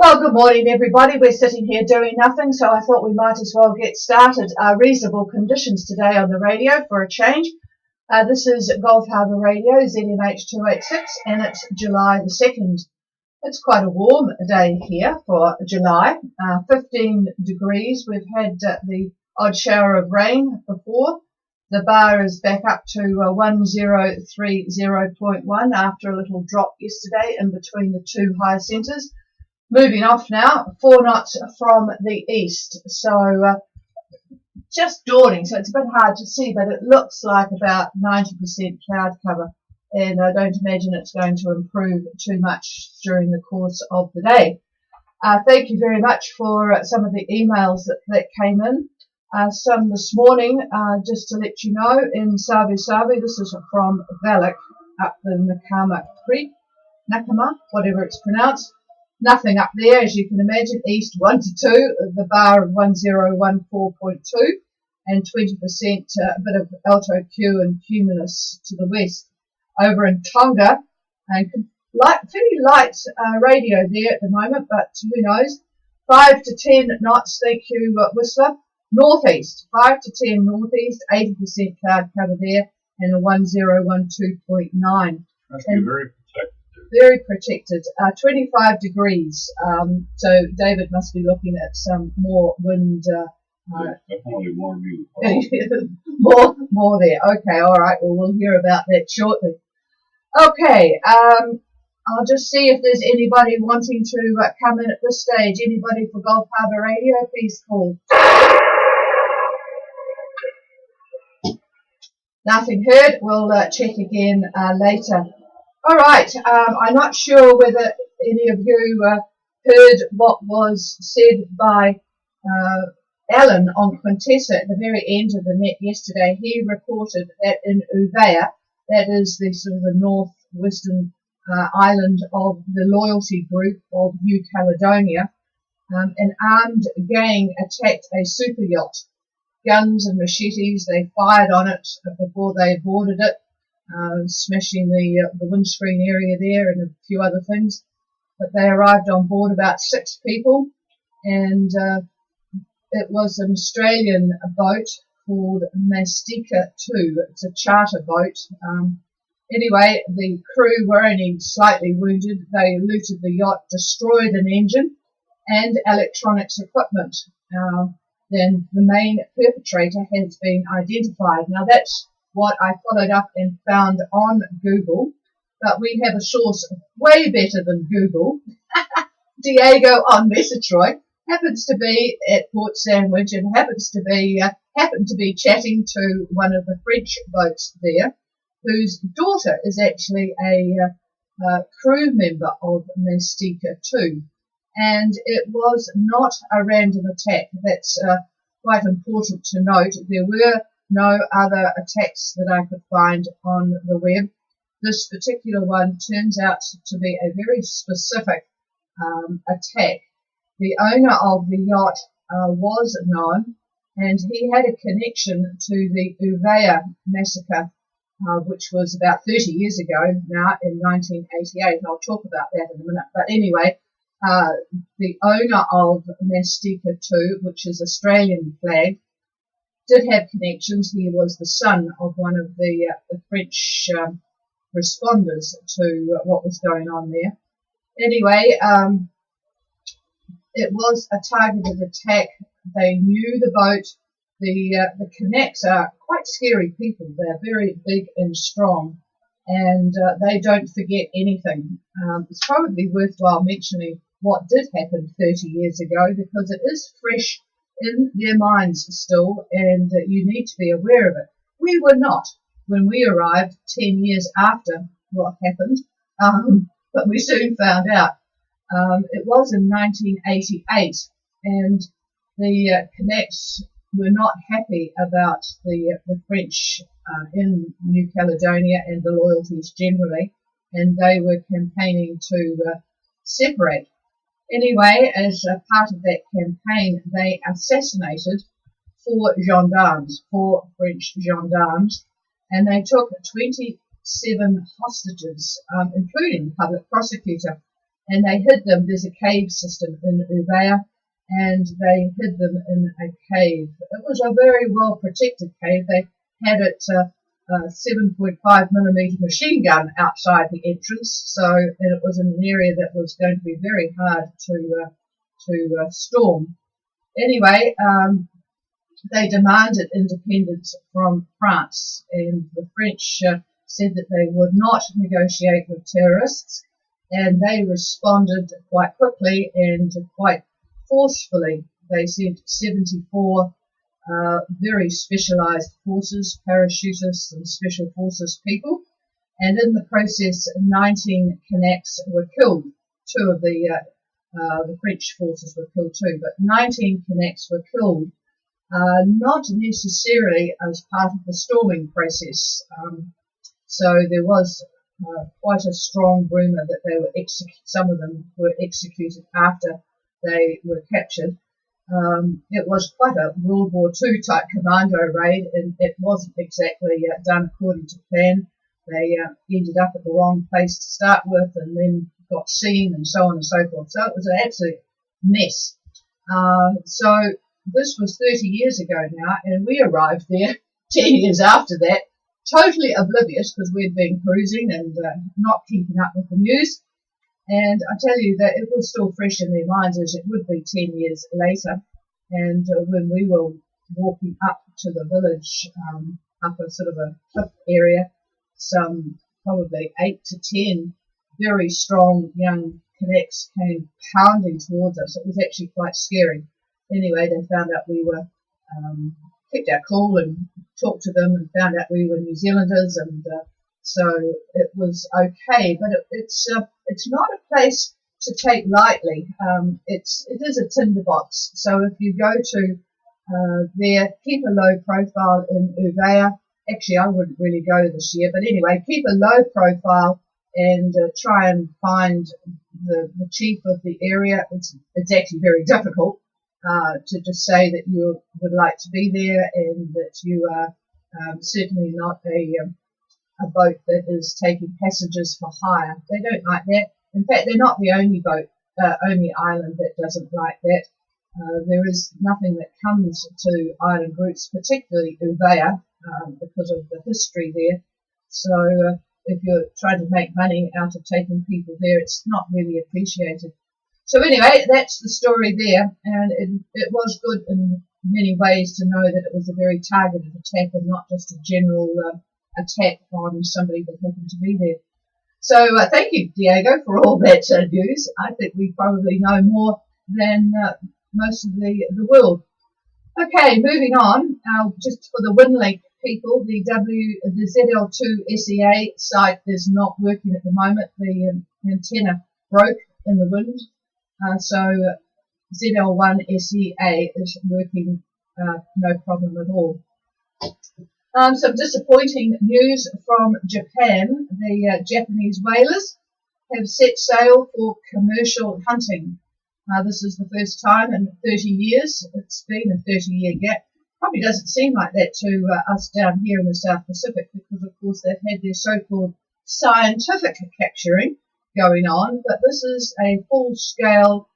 Well, good morning, everybody. We're sitting here doing nothing, so I thought we might as well get started. Reasonable conditions today on the radio for a change. This is Gulf Harbour Radio, ZMH 286, and it's July the 2nd. It's quite a warm day here for July, 15 degrees. We've had the odd shower of rain before. The bar is back up to 1030.1 after a little drop yesterday in between the two high centres. Moving off now, 4 knots from the east, so just dawning, so it's a bit hard to see, but it looks like about 90% cloud cover, and I don't imagine it's going to improve too much during the course of the day. Thank you very much for some of the emails that came in. Some this morning, just to let you know, in Savi Savi, this is from Valak up the Nakama Creek, Nakama, whatever it's pronounced. Nothing up there, as you can imagine, east 1 to 2, the bar of 1014.2, and 20% a bit of alto Q and cumulus to the west. Over in Tonga, and fairly light radio there at the moment, but who knows. 5 to 10 knots, thank you, Whistler. Northeast, 5 to 10 northeast, 80% cloud cover there, and a 1012.9. Must be very protected. Very protected, 25 degrees, so David must be looking at some more wind. Definitely more new. more there. Okay, all right, well, we'll hear about that shortly. Okay, I'll just see if there's anybody wanting to come in at this stage. Anybody for Gulf Harbour Radio, please call. Nothing heard. We'll check again later. All right, I'm not sure whether any of you heard what was said by Alan on Quintessa at the very end of the net yesterday. He reported that in Uvea, that is the sort of the northwestern island of the loyalty group of New Caledonia, an armed gang attacked a super yacht. Guns and machetes, they fired on it before they boarded it. Smashing the windscreen area there and a few other things. But they arrived on board about 6 people, and it was an Australian boat called Mastika 2. It's a charter boat. Anyway, the crew were only slightly wounded. They looted the yacht, destroyed an engine and electronics equipment. Then the main perpetrator has been identified. Now that's what I followed up and found on Google, but we have a source way better than Google. Diego on Messatroy happens to be at Port Sandwich and happened to be chatting to one of the French boats there, whose daughter is actually a crew member of Mastika 2, and it was not a random attack. That's quite important to note. There were no other attacks that I could find on the web. This particular one turns out to be a very specific attack. The owner of the yacht was known, and he had a connection to the Uvea massacre, which was about 30 years ago now in 1988. I'll talk about that in a minute. But anyway, the owner of Mastika 2, which is Australian flagged, did have connections. He was the son of one of the French responders to what was going on there. Anyway, it was a targeted attack. They knew the boat. The Kanaks are quite scary people. They're very big and strong, and they don't forget anything. It's probably worthwhile mentioning what did happen 30 years ago, because it is fresh in their minds still, and you need to be aware of it. We were not when we arrived 10 years after what happened, but we soon found out. It was in 1988, and the Kanaks were not happy about the French in New Caledonia and the loyalties generally, and they were campaigning to separate. Anyway, as a part of that campaign, they assassinated 4 gendarmes, 4 French gendarmes, and they took 27 hostages, including the public prosecutor. and they hid them. There's a cave system in Uvea, and they hid them in a cave. It was a very well protected cave. They had it a 7.5mm machine gun outside the entrance, so and it was in an area that was going to be very hard to storm. Anyway, they demanded independence from France, and the French said that they would not negotiate with terrorists, and they responded quite quickly and quite forcefully. They sent 74 very specialised forces, parachutists and special forces people, and in the process 19 Kanaks were killed. Two of the French forces were killed too, but 19 Kanaks were killed, not necessarily as part of the storming process. So there was quite a strong rumour that they were some of them were executed after they were captured. It was quite a World War II type commando raid, and it wasn't exactly done according to plan. They ended up at the wrong place to start with, and then got seen, and so on and so forth. So it was an absolute mess. So this was 30 years ago now, and we arrived there 10 years after that, totally oblivious because we'd been cruising and not keeping up with the news. And I tell you that it was still fresh in their minds as it would be 10 years later. And when we were walking up to the village, up a sort of a cliff area, some probably 8 to 10 very strong young Kanaks came pounding towards us. It was actually quite scary. Anyway, they found out we were, kept our cool and talked to them and found out we were New Zealanders, and so it was okay. But it's not a place to take lightly. It is a tinderbox. So if you go to there, keep a low profile in Uvea. Actually, I wouldn't really go this year, but anyway, keep a low profile and try and find the chief of the area. It's actually very difficult to just say that you would like to be there and that you are certainly not a boat that is taking passengers for hire. They don't like that. In fact, they're not the only only island that doesn't like that. There is nothing that comes to island groups, particularly Uvea, because of the history there. So if you're trying to make money out of taking people there, it's not really appreciated. So anyway, that's the story there, and it was good in many ways to know that it was a very targeted attack and not just a general attack on somebody that happened to be there. So thank you, Diego, for all that news. I think we probably know more than most of the world. Okay, moving on. Just for the WinLink people, the ZL2 SEA site is not working at the moment. The antenna broke in the wind. So ZL1 SEA is working no problem at all. Some disappointing news from Japan. The Japanese whalers have set sail for commercial hunting. This is the first time in 30 years. It's been a 30-year gap. Probably doesn't seem like that to us down here in the South Pacific because, of course, they've had their so-called scientific capturing going on, but this is a full-scale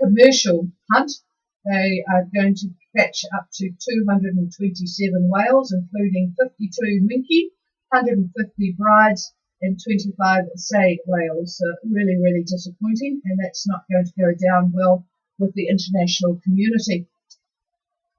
commercial hunt. They are going to catch up to 227 whales, including 52 minke, 150 brides, and 25 sei whales. Really, really disappointing, and that's not going to go down well with the international community.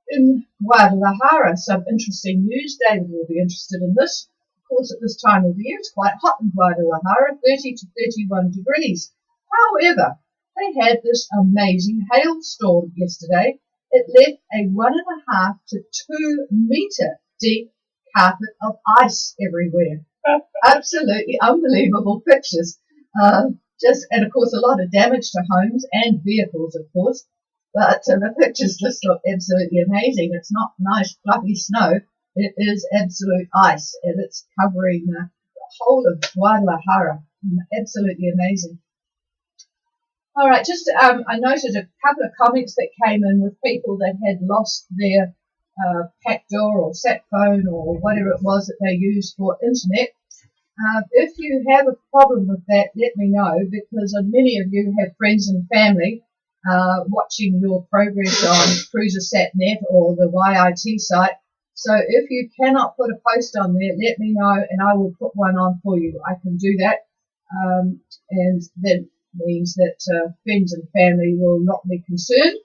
In Guadalajara, some interesting news. David will be interested in this. Of course, at this time of the year, it's quite hot in Guadalajara, 30 to 31 degrees. However, they had this amazing hailstorm yesterday. It left a 1.5 to 2 metre deep carpet of ice everywhere. Absolutely unbelievable pictures. And of course, a lot of damage to homes and vehicles, of course. But the pictures just look absolutely amazing. It's not nice fluffy snow. It is absolute ice, and it's covering the whole of Guadalajara. Absolutely amazing. All right, just I noted a couple of comments that came in with people that had lost their Pactor or sat phone or whatever it was that they used for internet. If you have a problem with that, let me know, because many of you have friends and family watching your progress on CruiserSat.net or the YIT site. So if you cannot put a post on there, let me know and I will put one on for you. I can do that. And that means that friends and family will not be concerned.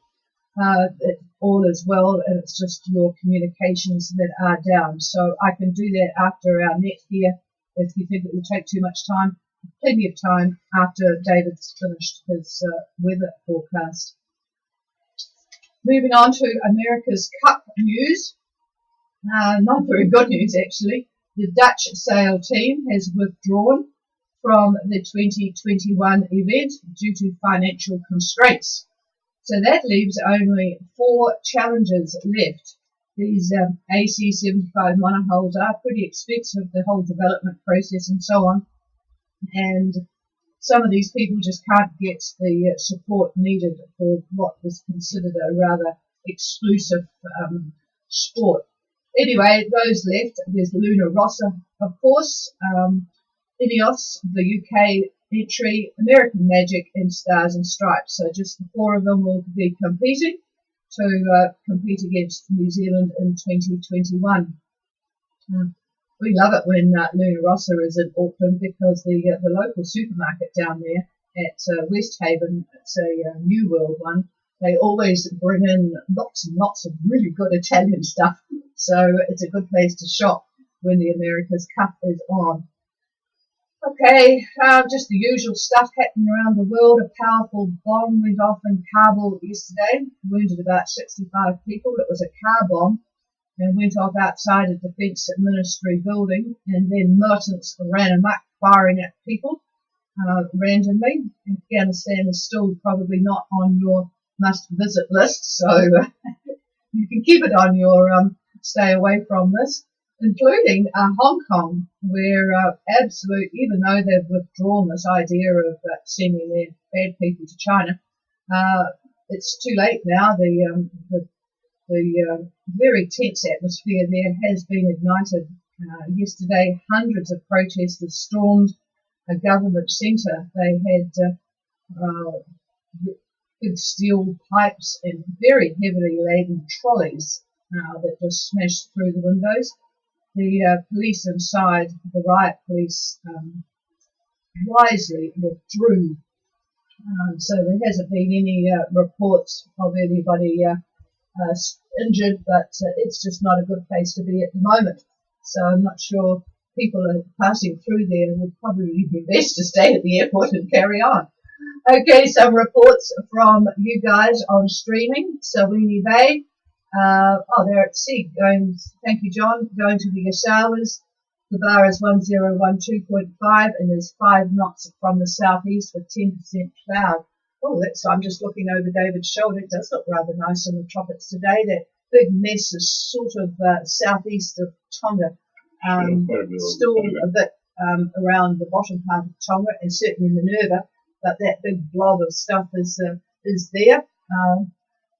That all is well, and it's just your communications that are down. So I can do that after our net here. If you think it will take too much time, plenty of time after David's finished his weather forecast. Moving on to America's Cup news. Not very good news, actually. The Dutch sail team has withdrawn from the 2021 event due to financial constraints. So that leaves only 4 challengers left. These AC-75 monohulls are pretty expensive, the whole development process and so on. And some of these people just can't get the support needed for what is considered a rather exclusive sport. Anyway, those left, there's Luna Rossa, of course, Ineos, the UK entry, American Magic, and Stars and Stripes. So just the 4 of them will be competing to compete against New Zealand in 2021. We love it when Luna Rossa is in Auckland, because the local supermarket down there at West Haven, it's a New World one, they always bring in lots and lots of really good Italian stuff. So it's a good place to shop when the America's Cup is on. Okay, just the usual stuff happening around the world. A powerful bomb went off in Kabul yesterday, wounded about 65 people. It was a car bomb and went off outside a Defence Ministry building, and then militants ran amok firing at people randomly. Afghanistan is still probably not on your must-visit list, so you can keep it on your stay away from this, including Hong Kong, where even though they've withdrawn this idea of sending their bad people to China, it's too late now. The very tense atmosphere there has been ignited. Yesterday, hundreds of protesters stormed a government centre. They had big steel pipes and very heavily laden trolleys that just smashed through the windows. The police inside, the riot police, wisely withdrew. So there hasn't been any reports of anybody injured, but it's just not a good place to be at the moment. So I'm not sure people are passing through there. It would probably be best to stay at the airport and carry on. Okay, some reports from you guys on streaming. Salwini Bay. They're at sea. Thank you, John. Going to the Yashawas. The bar is 1012.5, and there's 5 knots from the southeast with 10% cloud. Oh, I'm just looking over David's shoulder. It does look rather nice in the tropics today. That big mess is sort of southeast of Tonga, still a bit around the bottom part of Tonga, and certainly Minerva, but that big blob of stuff is there.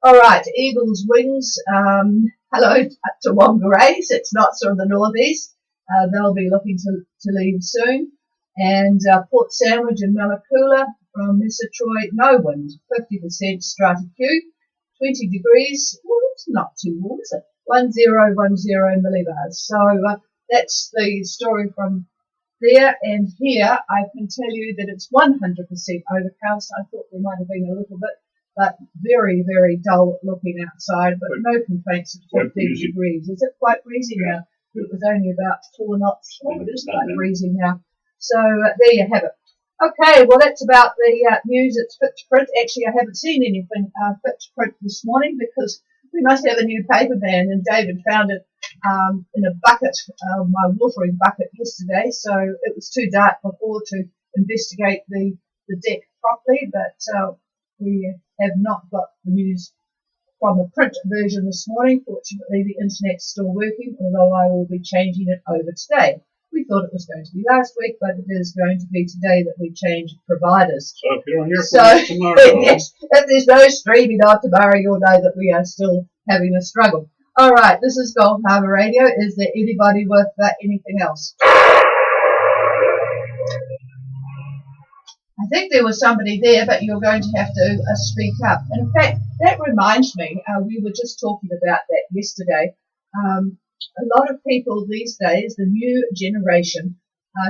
All right, Eagle's Wings. Hello to Whangarei, 6 knots from the northeast. They'll be looking to leave soon. And Port Sandwich and Malakula from Messatroy, no wind, 50% strata Q, 20 degrees. Well, it's not too warm, is it? 1010 millibars. So that's the story from there. And here I can tell you that it's 100% overcast. I thought there might have been a little bit, but very, very dull looking outside, but no complaints at 15 degrees. Is it quite breezy now? It was only about 4 knots. Oh, it is quite breezy now. So there you have it. Okay, well that's about the news. It's fit to print. Actually, I haven't seen anything fit to print this morning because we must have a new paper ban, and David found it in a bucket, my watering bucket yesterday, so it was too dark before to investigate the deck properly, but we have not got the news from a print version this morning. Fortunately, the internet's still working, although I will be changing it over today. We thought it was going to be last week, but it is going to be today that we change providers. So if you're here for tomorrow, yes, if there's no streaming on tomorrow, you'll know that we are still having a struggle. All right, this is Gold Harbour Radio. Is there anybody with anything else? I think there was somebody there, but you're going to have to speak up. And in fact, that reminds me, we were just talking about that yesterday. A lot of people these days, the new generation,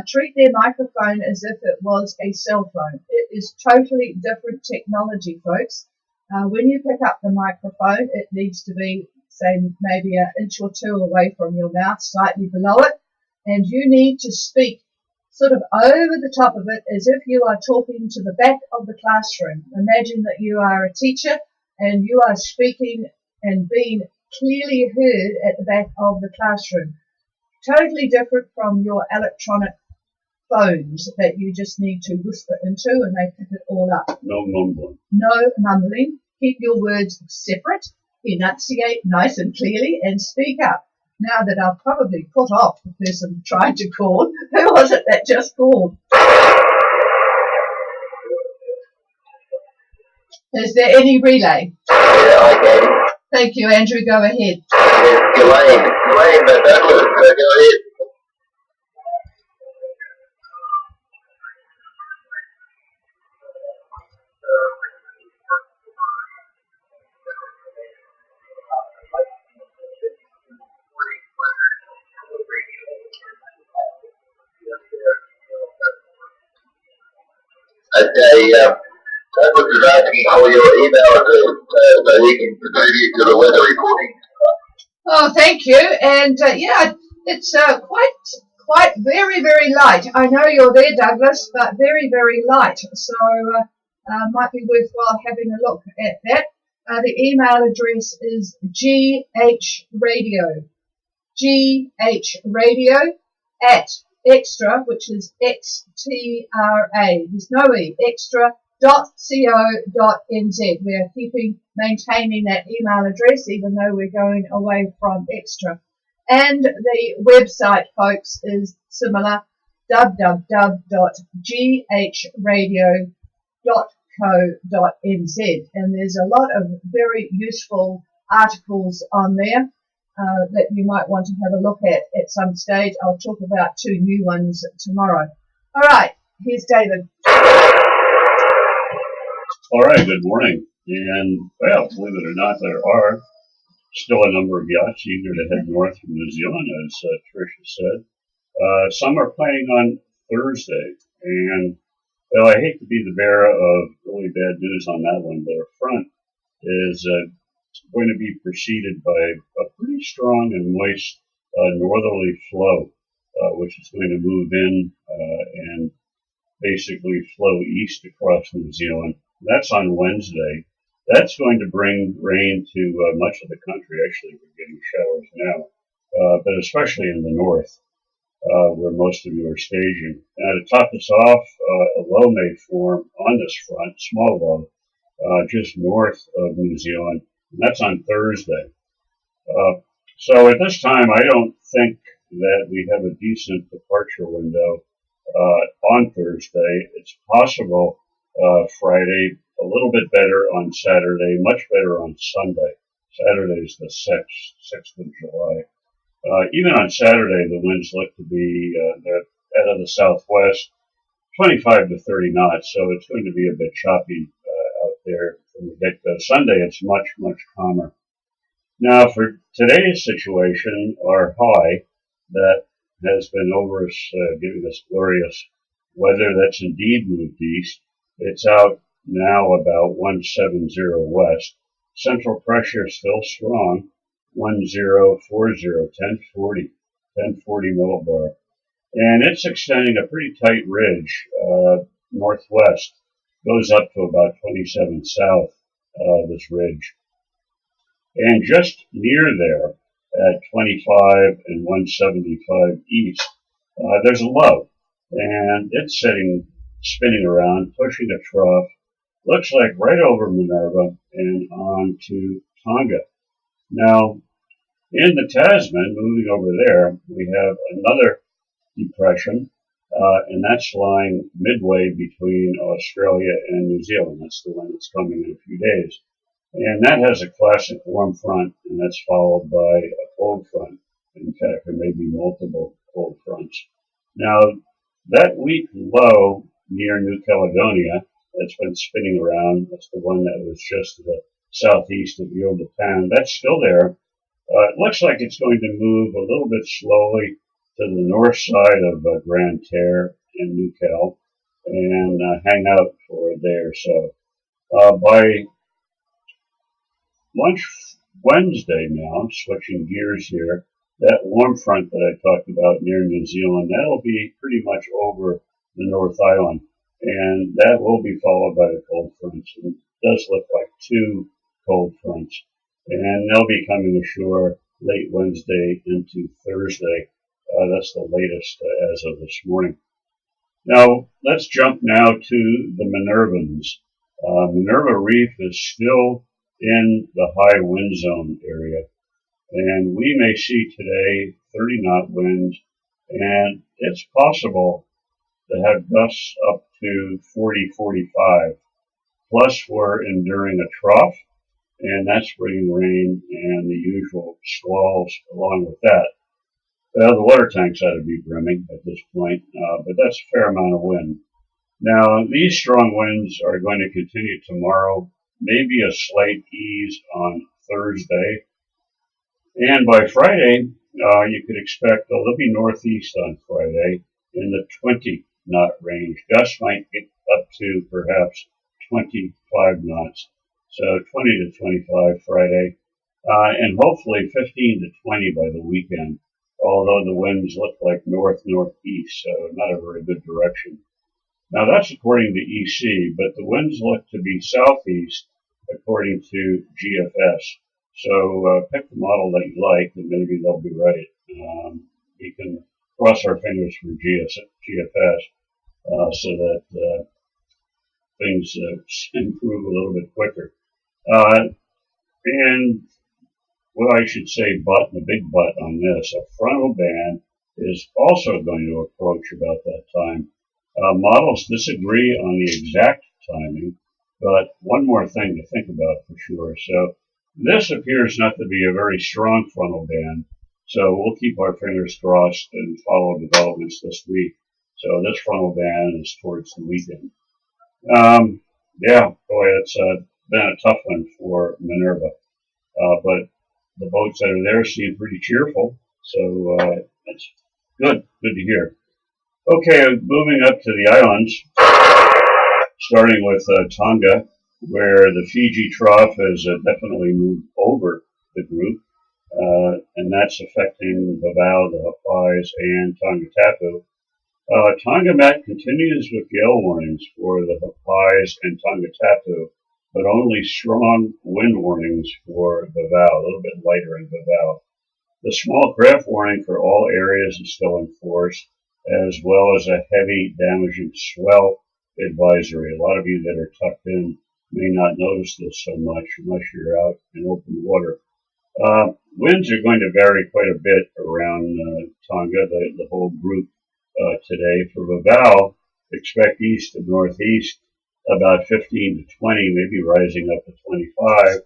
treat their microphone as if it was a cell phone. It is totally different technology, folks. When you pick up the microphone, it needs to be, say, maybe an inch or two away from your mouth, slightly below it, and you need to speak sort of over the top of it as if you are talking to the back of the classroom. Imagine that you are a teacher and you are speaking and being clearly heard at the back of the classroom. Totally different from your electronic phones that you just need to whisper into and they pick it all up. No mumbling. No mumbling. Keep your words separate. Enunciate nice and clearly and speak up. Now that I've probably put off the person trying to call. Who was it that just called? Is there any relay? Yeah, I can. Thank you, Andrew. Go ahead. Elaine, but Douglas, go ahead. Okay, Douglas is asking for your email address so he can contribute to the weather reporting. Oh, thank you. And yeah, it's quite very, very light. I know you're there, Douglas, but very, very light. So might be worthwhile having a look at that. The email address is ghradio at extra, which is XTRA. There's no E, extra.co.nz. We are maintaining that email address even though we're going away from extra. And the website, folks, is similar, www.ghradio.co.nz. And there's a lot of very useful articles on there that you might want to have a look at some stage. I'll talk about 2 new ones tomorrow. All right, here's David. All right, good morning. And, well, believe it or not, there are still a number of yachts eager to head north from New Zealand, as Tricia said. Some are planning on Thursday. And, well, I hate to be the bearer of really bad news on that one, but our front is going to be preceded by a pretty strong and moist northerly flow, which is going to move in and basically flow east across New Zealand. That's on Wednesday. That's going to bring rain to much of the country. Actually, we're getting showers now, but especially in the north, where most of you are staging. Now, to top this off, a low may form on this front, small low, just north of New Zealand. And that's on Thursday. So at this time, I don't think that we have a decent departure window on Thursday. It's possible Friday, a little bit better on Saturday, much better on Sunday. Saturday is the 6th of July. Even on Saturday, the winds look to be out of the southwest, 25 to 30 knots, so it's going to be a bit choppy out there from the get-go. Sunday, it's much, much calmer. Now, for today's situation, our high that has been over us, giving us glorious weather that's indeed moved east. It's out now about 170 west. Central pressure is still strong, 1040, 1040 millibar. And it's extending a pretty tight ridge northwest. Goes up to about 27 south, this ridge. And just near there, at 25 and 175 east, there's a low. And it's spinning around, pushing a trough. Looks like right over Minerva and on to Tonga. Now, in the Tasman, moving over there, we have another depression, and that's lying midway between Australia and New Zealand. That's the one that's coming in a few days. And that has a classic warm front, and that's followed by a cold front. In fact, there may be multiple cold fronts. Now, that weak low near New Caledonia that's been spinning around. That's the one that was just to the southeast of Ile de Pan. That's still there. It looks like it's going to move a little bit slowly to the north side of Grande Terre in New Cal and hang out for a day or so. By lunch Wednesday now, switching gears here, that warm front that I talked about near New Zealand, that'll be pretty much over the North Island, and that will be followed by the cold fronts. It does look like two cold fronts, and they'll be coming ashore late Wednesday into Thursday. That's the latest as of this morning. Now, let's jump now to the Minervans. Minerva Reef is still in the high wind zone area, and we may see today 30-knot winds, and it's possible to have gusts up to 40, 45. Plus, we're enduring a trough, and that's bringing rain and the usual squalls along with that. The water tanks ought to be brimming at this point, but that's a fair amount of wind. Now, these strong winds are going to continue tomorrow, maybe a slight ease on Thursday. And by Friday, you could expect they'll be northeast on Friday in the 20-knot range. Gusts might get up to perhaps 25 knots. So 20 to 25 Friday, and hopefully 15 to 20 by the weekend, although the winds look like north-northeast, so not a very good direction. Now that's according to EC, but the winds look to be southeast according to GFS. So pick the model that you like, and maybe they'll be right. We can cross our fingers for GFS so that things improve a little bit quicker. And what I should say, but, the big but on this, a frontal band is also going to approach about that time. Models disagree on the exact timing, but one more thing to think about for sure. So this appears not to be a very strong frontal band, so we'll keep our fingers crossed and follow developments this week. So this frontal band is towards the weekend. Yeah, boy, it's been a tough one for Minerva, but the boats that are there seem pretty cheerful, so that's good to hear. Okay, moving up to the islands, starting with Tonga, where the Fiji trough has definitely moved over the group, and that's affecting Vavau, the Hapais, and Tongatapu. Tongamat continues with gale warnings for the Hapais and Tongatapu, but only strong wind warnings for Vavau, a little bit lighter in Vavau. The small craft warning for all areas is still in force, as well as a heavy damaging swell advisory. A lot of you that are tucked in may not notice this so much unless you're out in open water. Winds are going to vary quite a bit around Tonga, the whole group today. For Vavau, expect east to northeast about 15 to 20, maybe rising up to 25.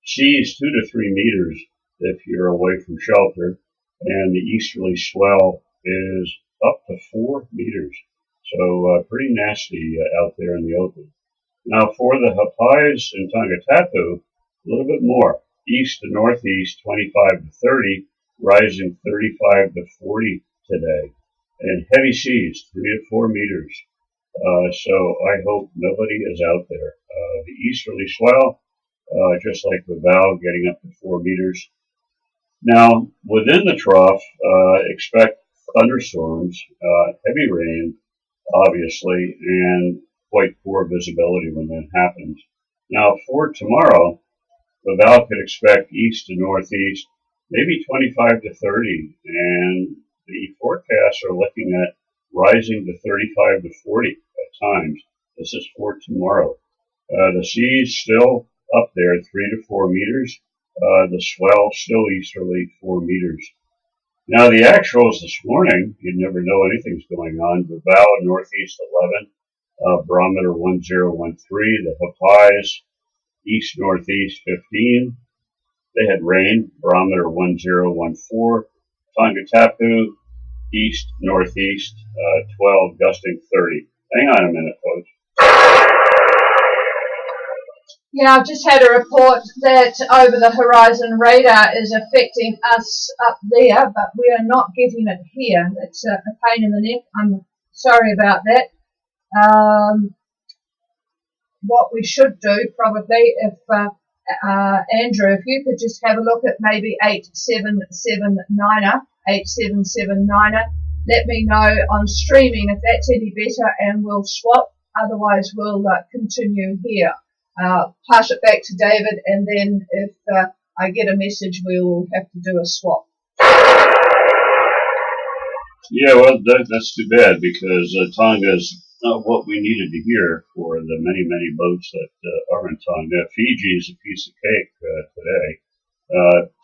Seas 2 to 3 meters if you're away from shelter, and the easterly swell is up to 4 meters. So pretty nasty out there in the open. Now for the Hapais and Tongatapu, a little bit more. East to northeast, 25 to 30, rising 35 to 40 today. And heavy seas, 3 to 4 meters. So I hope nobody is out there. The easterly swell, just like Vavau, getting up to 4 meters. Now, within the trough, expect thunderstorms, heavy rain, obviously, and quite poor visibility when that happens. Now, for tomorrow, Vavau could expect east to northeast, maybe 25 to 30, and the forecasts are looking at rising to 35 to 40 at times. This is for tomorrow. The seas still up there, 3 to 4 meters. The swell still easterly, 4 meters. Now the actuals this morning, you'd never know anything's going on. Vavau northeast 11, barometer 1013. The Hapais east northeast 15. They had rain, barometer 1014. Tongatapu east northeast 12, gusting 30. Hang on a minute, folks. Yeah, I've just had a report that over the horizon radar is affecting us up there, but we are not getting it here. It's a pain in the neck. I'm sorry about that. What we should do probably, if Andrew, if you could just have a look at maybe 8779er, let me know on streaming if that's any better, and we'll swap. Otherwise, we'll continue here. Pass it back to David, and then if I get a message, we'll have to do a swap. Yeah, well, that's too bad, because Tonga's not what we needed to hear for the many, many boats that are in Tonga. Fiji is a piece of cake today.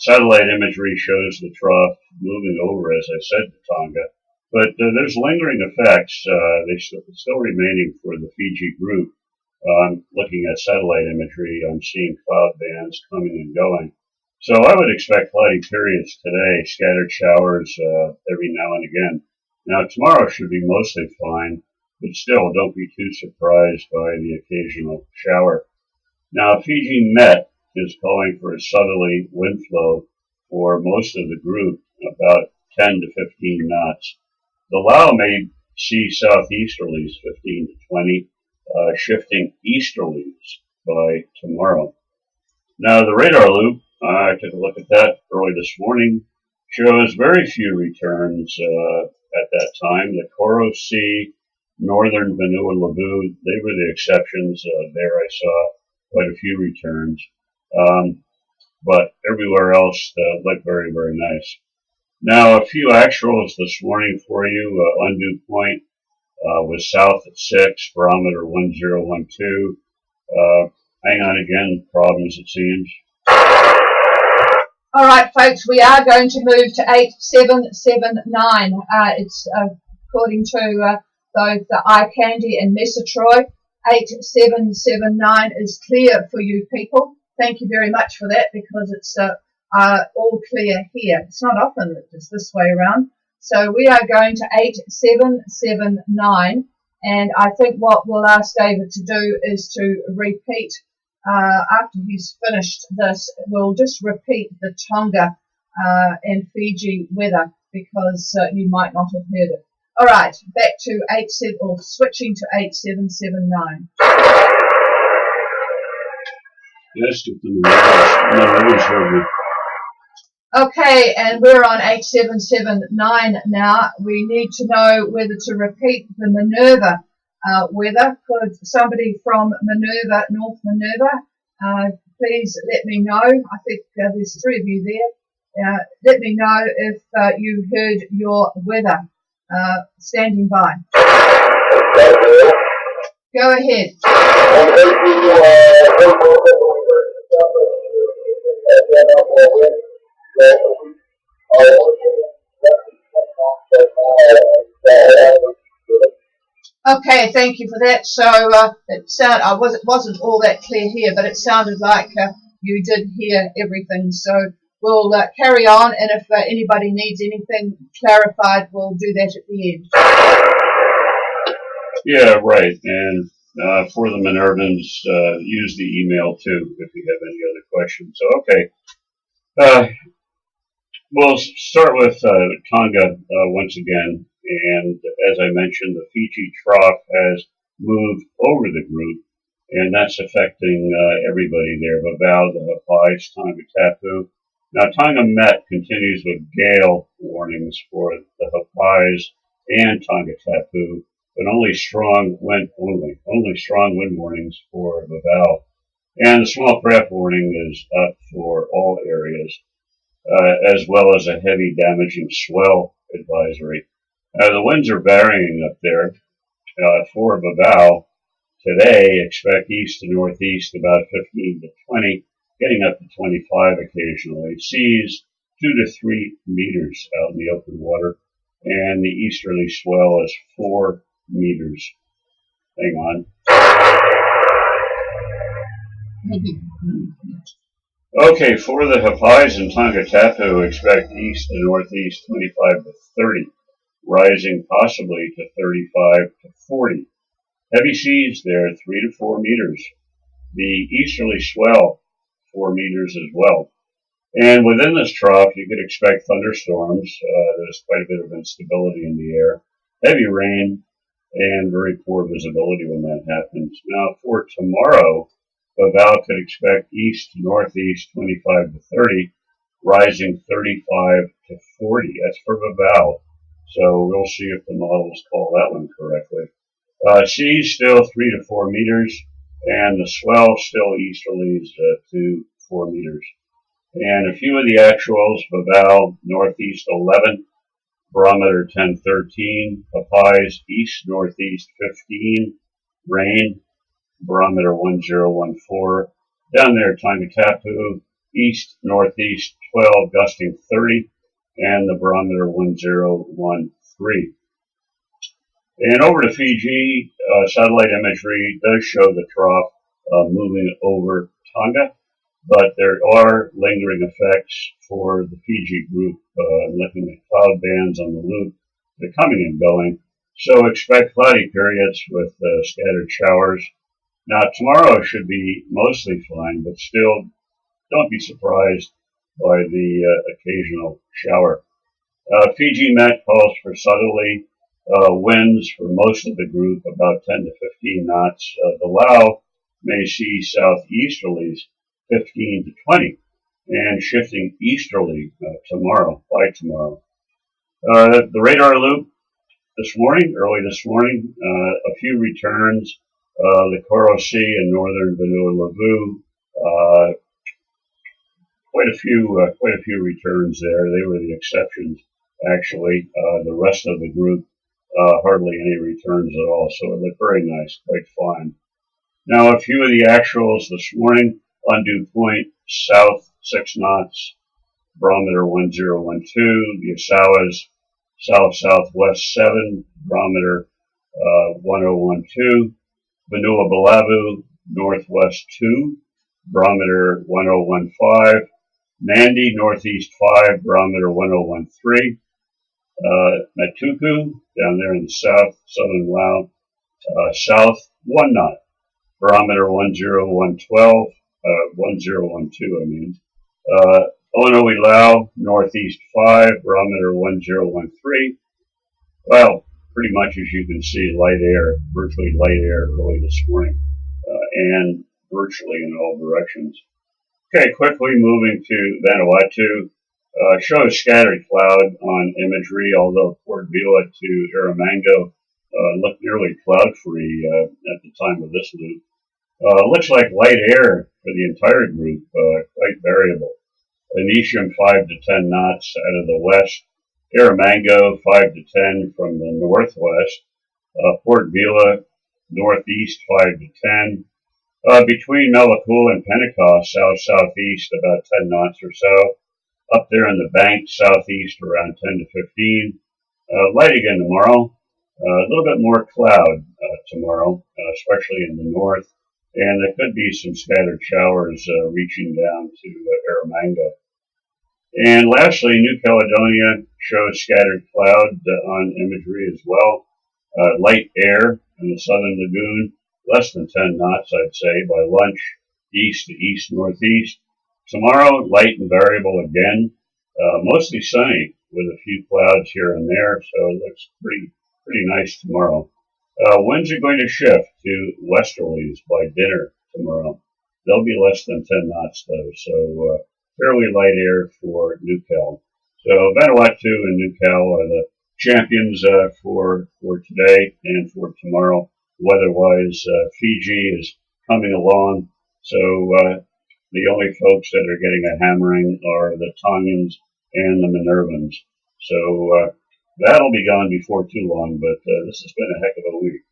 Satellite imagery shows the trough moving over, as I said, to Tonga. But there's lingering effects. They're still remaining for the Fiji group. I'm looking at satellite imagery. I'm seeing cloud bands coming and going. So I would expect cloudy periods today, scattered showers every now and again. Now tomorrow should be mostly fine, but still don't be too surprised by the occasional shower. Now Fiji Met is calling for a southerly wind flow for most of the group, about 10 to 15 knots. The Lao may see southeasterlies 15 to 20, shifting easterlies by tomorrow. Now the radar loop, I took a look at that early this morning, shows very few returns at that time. The Koro Sea, northern Vanua-Levu, they were the exceptions. There I saw quite a few returns. But everywhere else looked very, very nice. Now a few actuals this morning for you. Undue Point was south at 6, barometer 1012. Hang on again, problems it seems. All right, folks, we are going to move to 8779. It's according to both the iCandy and Messatroy. 8779 is clear for you people. Thank you very much for that, because it's all clear here. It's not often that it's this way around. So we are going to 8779, and I think what we'll ask David to do is to repeat. After he's finished this, we'll just repeat the Tonga and Fiji weather, because you might not have heard it. All right, back to switching to 8779. Yes, the Okay, and we're on 8779 now. We need to know whether to repeat the Minerva weather. Could somebody from Minerva, North Minerva, please let me know. I think there's 3 of you there. Let me know if you heard your weather. Standing by. Go ahead. Okay, thank you for that. So it wasn't all that clear here, but it sounded like you did hear everything. So we'll carry on, and if anybody needs anything clarified, we'll do that at the end. Yeah, right. And for the Minervans, use the email too if you have any other questions. So, okay. We'll start with Tonga once again. And as I mentioned, the Fiji trough has moved over the group, and that's affecting everybody there. Vavau, the Hapais, Tonga Tapu. Now, Tonga Met continues with gale warnings for the Hapais and Tonga Tapu, but only strong wind warnings for Vavau. And the small craft warning is up for all areas, as well as a heavy damaging swell advisory. The winds are varying up there. For Vavau, today expect east to northeast about 15 to 20, getting up to 25 occasionally. Seas 2 to 3 meters out in the open water, and the easterly swell is 4 meters. Hang on. Okay, for the Hapais and Tonga Tapu, expect east to northeast 25 to 30, rising possibly to 35 to 40. Heavy seas there, 3 to 4 meters. The easterly swell, 4 meters as well. And within this trough, you could expect thunderstorms. There's quite a bit of instability in the air, heavy rain, and very poor visibility when that happens. Now, for tomorrow, Baval could expect east to northeast 25 to 30, rising 35 to 40. That's for Baval. So we'll see if the models call that one correctly. Seas still 3 to 4 meters, and the swell still easterlies 2 to 4 meters. And a few of the actuals: Baval northeast 11, barometer 1013, Papayas east northeast 15, rain, barometer 1014. Down there, Tangatapu east northeast 12, gusting 30, and the barometer 1013. And over to Fiji, satellite imagery does show the trough moving over Tonga, but there are lingering effects for the Fiji group, looking at cloud bands on the loop. They're coming and going, so expect cloudy periods with scattered showers. Now, tomorrow should be mostly fine, but still don't be surprised by the occasional shower. Fiji Met calls for southerly winds for most of the group, about 10 to 15 knots. The Lao may see southeasterlies 15 to 20, and shifting easterly by tomorrow. The radar loop this morning, early this morning, a few returns. The Koro Sea and northern Vanua Levu, quite a few returns there. They were the exceptions, actually. The rest of the group, hardly any returns at all. So it looked very nice, quite fine. Now, a few of the actuals this morning: on dew point, south 6 knots, barometer 1012. The Osawas, south-southwest 7, barometer 1012. Vanua Balavu, northwest 2, barometer 1015. Nandi, northeast 5, barometer 1013. Matuku, down there in the southern Lao, south 1 knot, barometer 1012, 1012, I mean. Onoi Lao, northeast 5, barometer 1013. Well, pretty much as you can see, light air, virtually light air early this morning, and virtually in all directions. Okay, quickly moving to Vanuatu. Shows scattered cloud on imagery, although Port Vila to Erromango looked nearly cloud-free at the time of this loop. Looks like light air for the entire group, quite variable. Initium 5 to 10 knots out of the west. Erromango 5 to 10 from the northwest. Port Vila northeast 5 to 10. Between Malakula and Pentecost, south-southeast about 10 knots or so. Up there in the bank, southeast around 10 to 15. Light again tomorrow. A little bit more cloud tomorrow, especially in the north. And there could be some scattered showers reaching down to Erromango. And lastly, New Caledonia shows scattered cloud on imagery as well. Light air in the southern lagoon, less than 10 knots, I'd say, by lunch, east to east-northeast. Tomorrow, light and variable again, mostly sunny with a few clouds here and there, so it looks pretty nice tomorrow. Winds are going to shift to westerlies by dinner tomorrow. They'll be less than 10 knots though, so fairly light air for New Cal. So Vanuatu and New Cal are the champions for today and for tomorrow. Weather-wise, Fiji is coming along, so the only folks that are getting a hammering are the Tongans and the Minervans. So that'll be gone before too long, but this has been a heck of a week.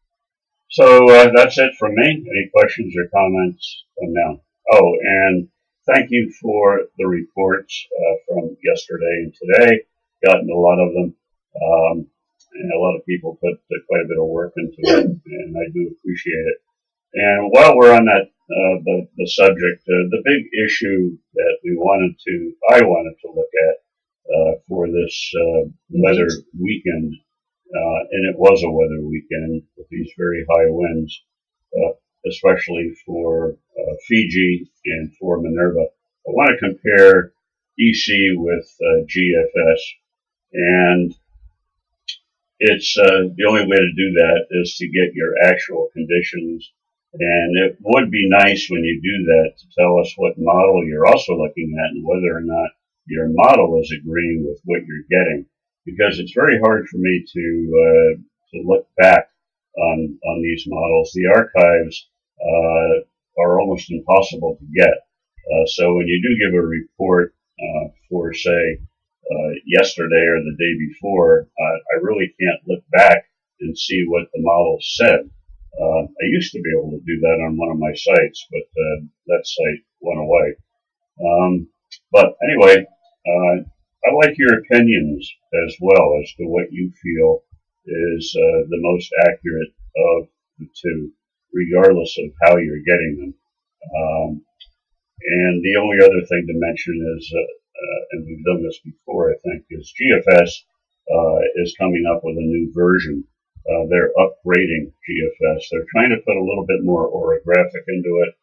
So that's it from me. Any questions or comments from now? Oh, and thank you for the reports from yesterday and today. Gotten a lot of them. And a lot of people put quite a bit of work into it, and I do appreciate it. And while we're on that, the subject, the big issue that I wanted to look at for this weather weekend and it was a weather weekend with these very high winds, especially for Fiji and for Minerva. I want to compare EC with GFS, and it's the only way to do that is to get your actual conditions. And it would be nice when you do that to tell us what model you're also looking at and whether or not your model is agreeing with what you're getting. Because it's very hard for me to look back on these models. The archives are almost impossible to get. So when you do give a report for, say, yesterday or the day before, I really can't look back and see what the model said. I used to be able to do that on one of my sites, but that site went away. But anyway, I like your opinions as well as to what you feel is the most accurate of the two, regardless of how you're getting them. And the only other thing to mention is, and we've done this before, I think, is GFS is coming up with a new version. They're upgrading GFS. They're trying to put a little bit more orographic into it,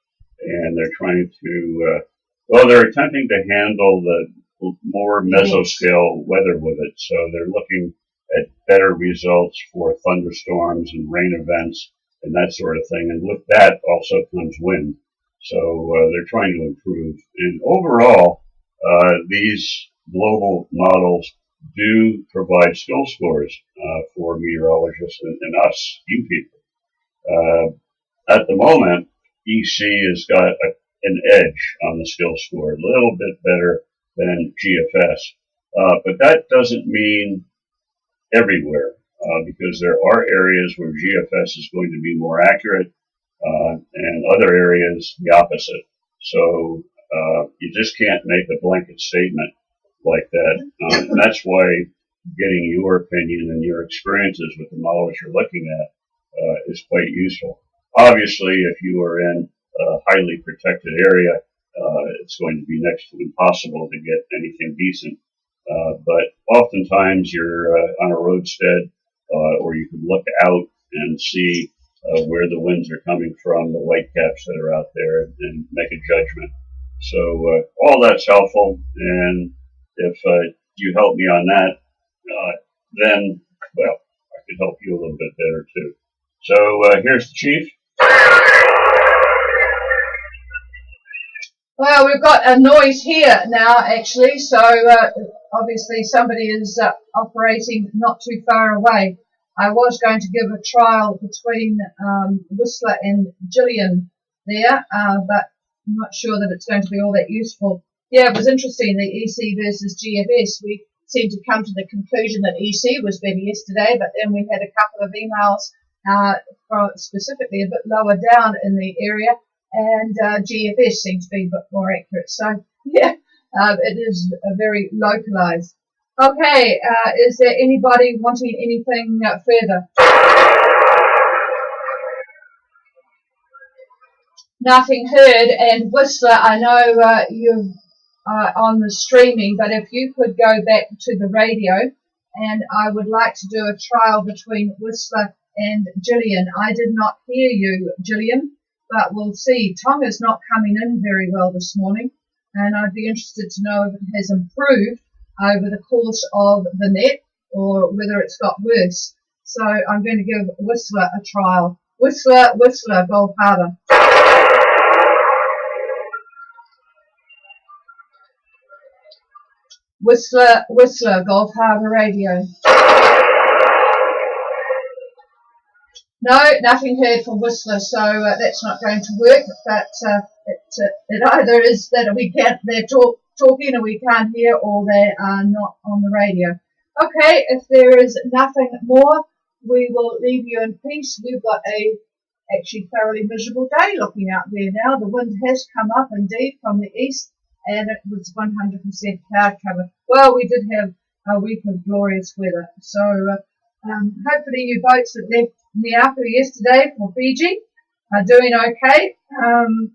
and they're trying to, they're attempting to handle the more mesoscale weather with it. So they're looking at better results for thunderstorms and rain events and that sort of thing. And with that also comes wind. So they're trying to improve. And overall, these global models do provide skill scores for meteorologists and us, you people. At the moment, EC has got an edge on the skill score, a little bit better than GFS. But that doesn't mean everywhere, because there are areas where GFS is going to be more accurate, and other areas the opposite. So you just can't make a blanket statement like that. And that's why getting your opinion and your experiences with the models you're looking at is quite useful. Obviously, if you are in a highly protected area, it's going to be next to impossible to get anything decent. But oftentimes you're on a roadstead, or you can look out and see where the winds are coming from, the whitecaps that are out there, and make a judgment. So all that's helpful, and if you help me on that, then, well, I can help you a little bit better too. So here's the chief. Well, we've got a noise here now, actually, so obviously somebody is operating not too far away. I was going to give a trial between Whistler and Gillian there, but I'm not sure that it's going to be all that useful. Yeah, it was interesting, the EC versus GFS. We seemed to come to the conclusion that EC was better yesterday, but then we had a couple of emails from specifically a bit lower down in the area, and GFS seems to be a bit more accurate. So, yeah, it is very localized. Okay, is there anybody wanting anything further? Nothing heard. And Whistler, I know you're on the streaming, but if you could go back to the radio, and I would like to do a trial between Whistler and Gillian. I did not hear you, Gillian, but we'll see. Tonga's not coming in very well this morning, and I'd be interested to know if it has improved over the course of the net or whether it's got worse. So I'm going to give Whistler a trial. Whistler, Gulf Harbour. Whistler, Gulf Harbour Radio. No, nothing heard from Whistler, so that's not going to work. But it either is that they're talking and we can't hear, or they are not on the radio. Okay, if there is nothing more, we will leave you in peace. We've got a actually thoroughly miserable day looking out there now. The wind has come up indeed from the east, and it was 100% cloud cover. Well, we did have a week of glorious weather, so hopefully you boats that left Niapu yesterday for Fiji are doing okay.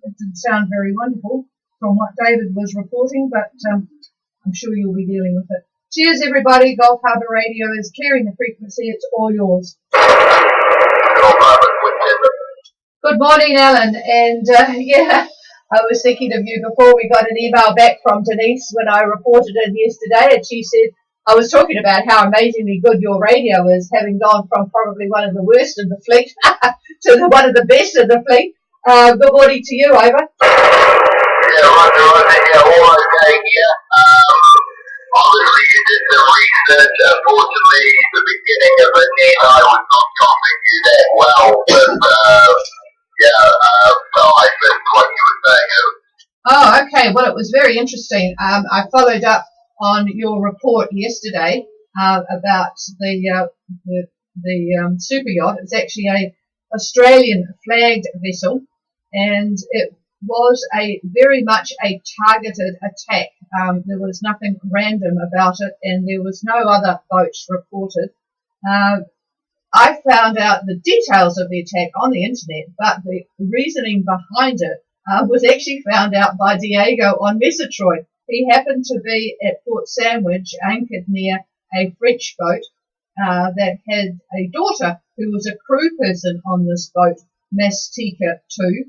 It didn't sound very wonderful from what David was reporting, but I'm sure you'll be dealing with it. Cheers, everybody. Gulf Harbour Radio is clearing the frequency. It's all yours. Good morning, Alan. And yeah, I was thinking of you before. We got an email back from Denise when I reported it yesterday, and she said, I was talking about how amazingly good your radio is, having gone from probably one of the worst in the fleet to one of the best in the fleet. Good morning to you, over. Yeah, Roger, yeah, all okay here. Obviously, you did some research. Unfortunately, the beginning of it, then I was not copying you that well, but so I missed what you were saying. Oh, okay. Well, it was very interesting. I followed up on your report yesterday about the super yacht. It's actually a Australian flagged vessel, and it was very much a targeted attack. There was nothing random about it, and there was no other boats reported. I found out the details of the attack on the internet, but the reasoning behind it was actually found out by Diego on Messertroy. He happened to be at Port Sandwich, anchored near a French boat that had a daughter who was a crew person on this boat, Mastika 2,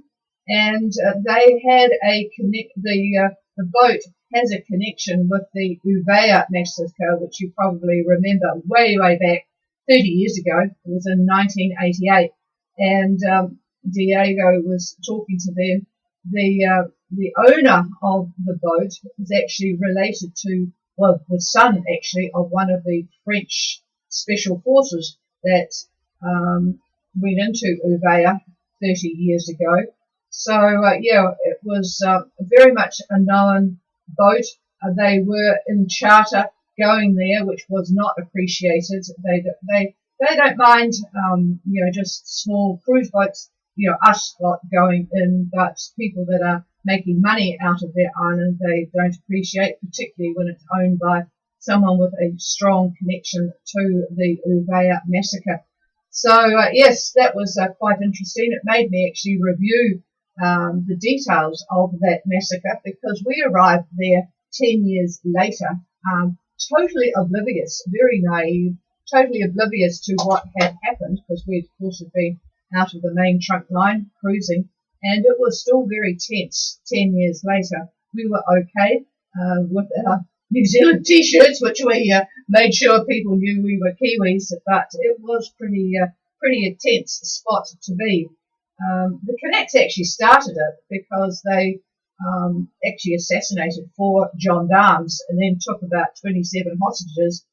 and they had the boat has a connection with the Uvea massacre, which you probably remember way back 30 years ago. It was in 1988, and Diego was talking to them. The owner of the boat was actually related to, well, the son actually of one of the French special forces that went into Uvea 30 years ago. So it was very much a known boat. They were in charter going there, which was not appreciated. They don't mind, just small cruise boats, us lot going in, but people that are making money out of their island, they don't appreciate, particularly when it's owned by someone with a strong connection to the Uvea massacre. So yes, that was quite interesting. It made me actually review the details of that massacre, because we arrived there 10 years later, totally oblivious, very naive, totally oblivious to what had happened, because we, of course, had been out of the main trunk line cruising, and it was still very tense 10 years later. We were okay with our New Zealand t-shirts, which we made sure people knew we were Kiwis, but it was pretty intense spot to be. The Canucks actually started it because they actually assassinated 4 gendarmes and then took about 27 hostages,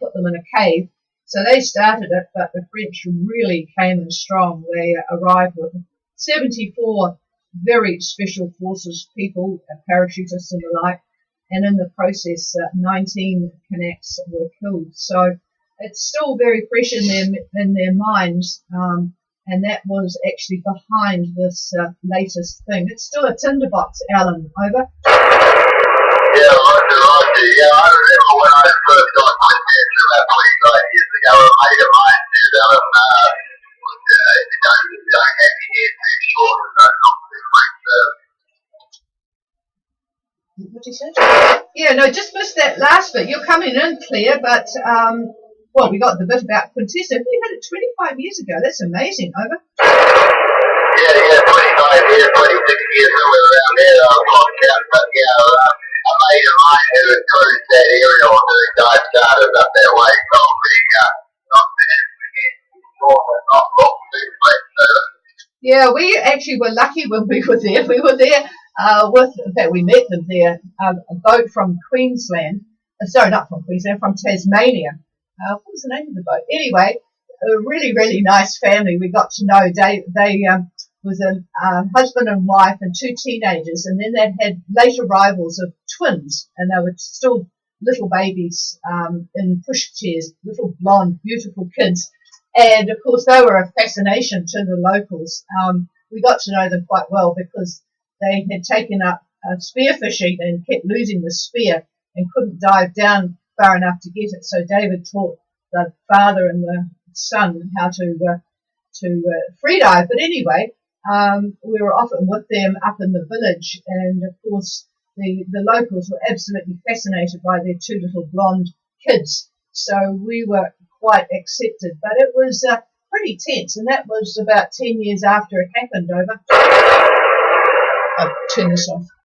put them in a cave. So they started it, but the French really came in strong. They arrived with 74 very special forces people, parachutists and the like, and in the process 19 Canucks were killed. So it's still very fresh in their minds, and that was actually behind this latest thing. It's still a tinderbox, Alan, over. Yeah, Roger. Yeah, I remember when I first got into that 25 years ago, a mate of mine said, don't have your hair too short and don't look too much. What did you say? Yeah, no, just missed that last bit. You're coming in clear, but well, we got the bit about Quintessa. We had it 25 years ago. That's amazing, over. Yeah, 25 years, 26 years ago, around there, I was lost out, but a mate of mine who had cruised that area or the guy started up that way, told me not to have your hair too short and not look too much. Yeah, we actually were lucky when we were there. We were there in fact, we met them there, a boat from Queensland. Sorry, not from Queensland, from Tasmania. What was the name of the boat? Anyway, a really nice family. We got to know. They was a husband and wife and 2 teenagers, and then they had late arrivals of twins, and they were still little babies in pushchairs, little blonde, beautiful kids. And of course, they were a fascination to the locals. We got to know them quite well because they had taken up spearfishing and kept losing the spear and couldn't dive down far enough to get it. So David taught the father and the son how to free dive. But anyway, we were often with them up in the village, and of course the locals were absolutely fascinated by their 2 little blonde kids, so we were quite accepted. But it was pretty tense, and that was about 10 years after it happened. Over. I'll turn this off.